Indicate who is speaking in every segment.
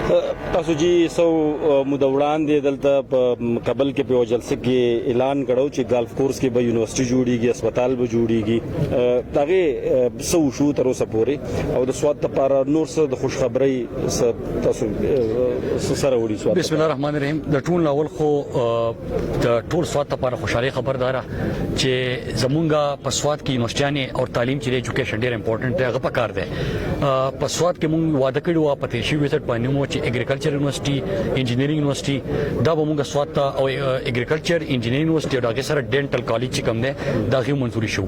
Speaker 1: تاسو جی سو مدوړان دي دلته په کابل کې په جلسه کې اعلان کړو چې ګالف کورس کې به یونیورسيټي جوړیږي، اسپیټال به جوړیږي. دغه سو شو تر اوسه پورې او د سواد لپاره نور څه د خوشخبری تاسو سره وړي سواد.
Speaker 2: بسم الله الرحمن الرحیم. د ټول اول خو د ټول سواد لپاره خوشالي خبردار چې زمونږه په سواد کې یونیورسيټي او تعلیم چې ایجوکیشن ډیر امپورټنت دی، هغه پکار دی. په سواد کې مونږ وعده کړو په تېشي وزټ باندې مو چې اګریکلچر یونیورسيټي، انجینرینګ یونیورسيټي دا به موږ سواد ته او اګریکلچر انجینرینګ یونیورسيټي او دغه سره ډینټل کالج چې کوم دی دا غي منځوري شو.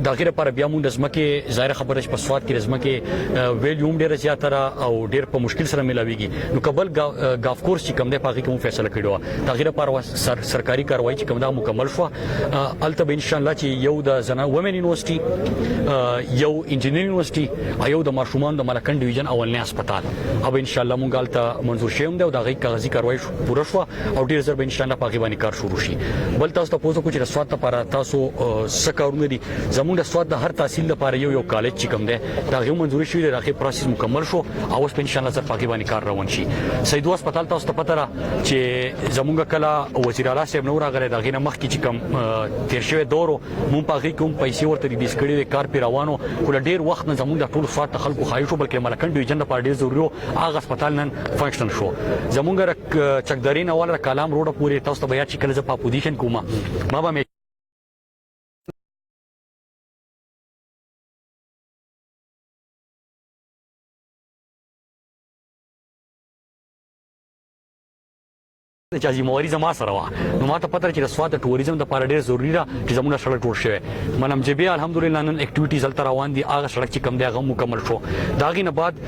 Speaker 2: دا غیر پر بیا موږ د ځمکه ظاهر خبره په سواد کې د ځمکه ویلیوم ډیر زیاتره او ډیر په مشکل سره ملاويږي. نو کابل ګالف کورس چې کوم دی په کوم فیصله کړو دا غیر پر سرکاري کاروایی چې کوم دا مکمل شو. الته به ان شاء الله چې یو د زنا وومن یونیورسيټي، یو انجینرینګ یونیورسيټي، یو د ماشومان د ملکن ډیویژن اولنی هسپتال او ان شاء الله مونږ الته منظور شوم دی او دا غي کاغذي کاروایی پوره شو او ډیر زر به ان شاء الله پاکي باندې کار شروع شي. بل تاسو ته پوښتنه کوم چې سواد لپاره تاسو سکارونه دي زموږ د سواد د هر تحصیل لپاره یو کالج چې کوم دی دا غي منظور شوی دی، دا غي پروسس مکمل شو او اوس ان شاء الله زر پاکي باندې کار روان شي. سیدو هسپتال تاسو ته پته را چې زموږ کله وزیر اعلی صاحب نور غره دا غي نه مخ کې چې کوم تیر شوی دورو مونږ پاکي کوم پیسې ورته ریلیز کړي کار پیروانو کول ډیر وخت نه زموږ د ټول سواد خلکو خایشو بلکې ملکن ډیویژن لپاره ډیر ضروري هغه هسپتال نن فنکشن شو. زمونږ چکدارین اول کلام روډ پورې تاسو ته بیا چې کله ز په پوزیشن کومه ما به چې مواري زما سره وا. نو ماته پته چې د سواد د ټوریزم د لپاره ډیر ضروری ده چې زموږ سره ټول شوی منم جبي الحمدلله نن اکټیویټیز التر روان دي. هغه سړک چې کم دی هغه مکمل شو. دا غي نه بعد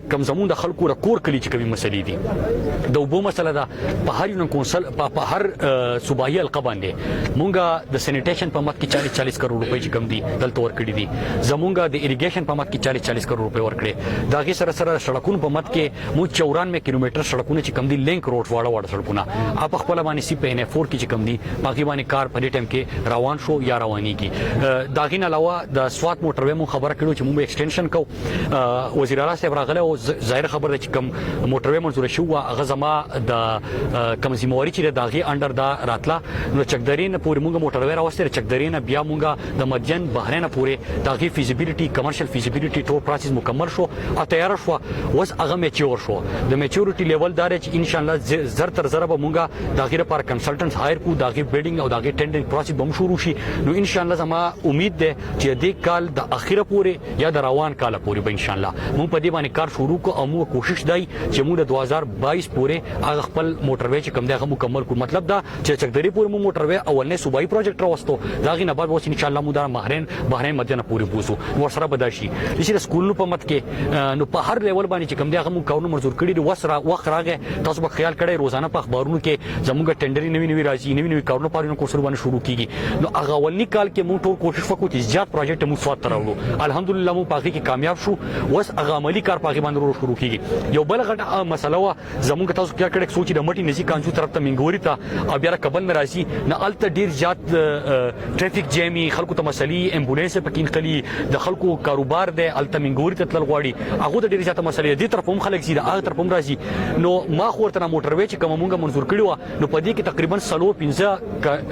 Speaker 2: کم زموږ د خلکو رکور کلی چې کومي مسلې دي د وبو مسله ده په هر یو کونسل په هر صوبایي حلقه باندې مونږه د سینیټیشن په مت کې 40 کروڑ روپۍ چې کم دي دلته ور کړی دي. زمونږه د اریګیشن په مت کې 40 کروڑ روپۍ ور کړی. دا غي سره سره سړکونو په مت کې مو 94 کیلومتر سړکونه چې کم دي لینک روډ واړه سړکونه اپ خپل باندې سی په ان 4 کې چې کم دي باقي باندې کار په دې ټیم کې روان شو یا رواني کی. دا غین علاوه د سواد موټر وې مو خبره کړو چې موږ ایکسټنشن کو. وزیر اعلی صاحب راغله او ظاهر خبره چې کم موټر وې منزور شو هغه زما د کم زمواري چې د داغي انډر دا راتلا. نو چکدرین پورې موږ موټر وې راوستل چکدرین بیا موږ د مدین بهرنه پورې داغي فیزیبিলিټي کمرشل فیزیبিলিټي ټول پروسس مکمل شو او تیار شو. وس هغه میچور شو. د میچورټي لیول دار چې ان شاء الله زر تر زر به موږ دا غیر پر کنسلټنټس هایر کو دا غي بیلډینګ او دا غي ټینډرینګ پروسس بم شروع شي. نو ان شاء الله زما امید ده چې دې کال د اخیره پورې یا د روان کال پورې به ان شاء الله مونږ په دې باندې کار شروع کو او موږ کوشش دی چې موږ د 2022 پورې هغه خپل موټر وې چې کوم دی هغه مکمل کو. مطلب دا چې چکدری پورې موږ موټر وې اولنې صوبایي پروجیکټ راوستو دا غي نه بعد وس ان شاء الله موږ د بحرین مدینه پورې بوزو نو سره بداشي. چې سکولونو په مت کې نو په هر لیول باندې چې کوم دی هغه موږ کارونه منظور کړي دي. وسره وخت راغی تاسو به خیال کړئ روزانه په اخبارونو کې زموږ ټندري نوی راځي نوی کارونه پاره کورس باندې شروع کیږي. نو هغه ولني کال کې موږ ټول کوشش وکړو چې زیات پروجیکټ موږ سواد تراوړو. الحمدلله موږ پاکي کې کامیاب شو. وس هغه عملی کار پاکي باندې شروع کیږي. یو بل غټه مسله وا زموږ تاسو کیا کړک سوچ د مټي نزي کانجو طرف ته منګوري ته او بیا کابل نه راځي نه الته ډیر زیات ټریفیک جامي خلکو ته مسلې امبولانس پکې خلی د خلکو کاروبار د الته منګوري ته تل غواړي هغه د ډیر زیات مسلې دي طرف هم خلک زیاده هغه طرف هم راځي. نو ما خو ورته موټر وې چې کوم موږ منظور کړو نو په دې کې تقریبا سلو 15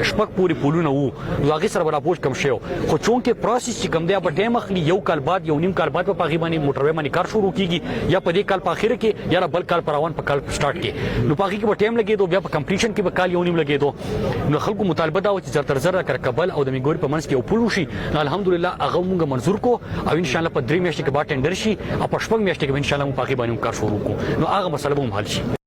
Speaker 2: شپږ پوری پولونه وو. هغه سره برابر پوښ کم شو خو چونکه پروسس چې کم دی په ټیم اخلي یو کال بعد یو نیم کال بعد په پاغي باندې موټر وې باندې کار شروع کیږي یا په دې کال په اخر کې یا بل کال پروان په کال سٹارټ کې. نو پاغي کې په ټیم لګي دو بیا په کمپلیشن کې په کال یو نیم لګي دو. نو خلکو مطالبه دا و چې زر تر زر کر کابل او د میګوري په منځ کې یو پول شي. الحمدلله هغه موږ منظور کو او ان شاء الله په 3 میاشتې کې بعد ټینډر شي او په 4 میاشتې کې ان شاء الله موږ پاغي باندې کار شروع کو. نو هغه مسله به حل شي.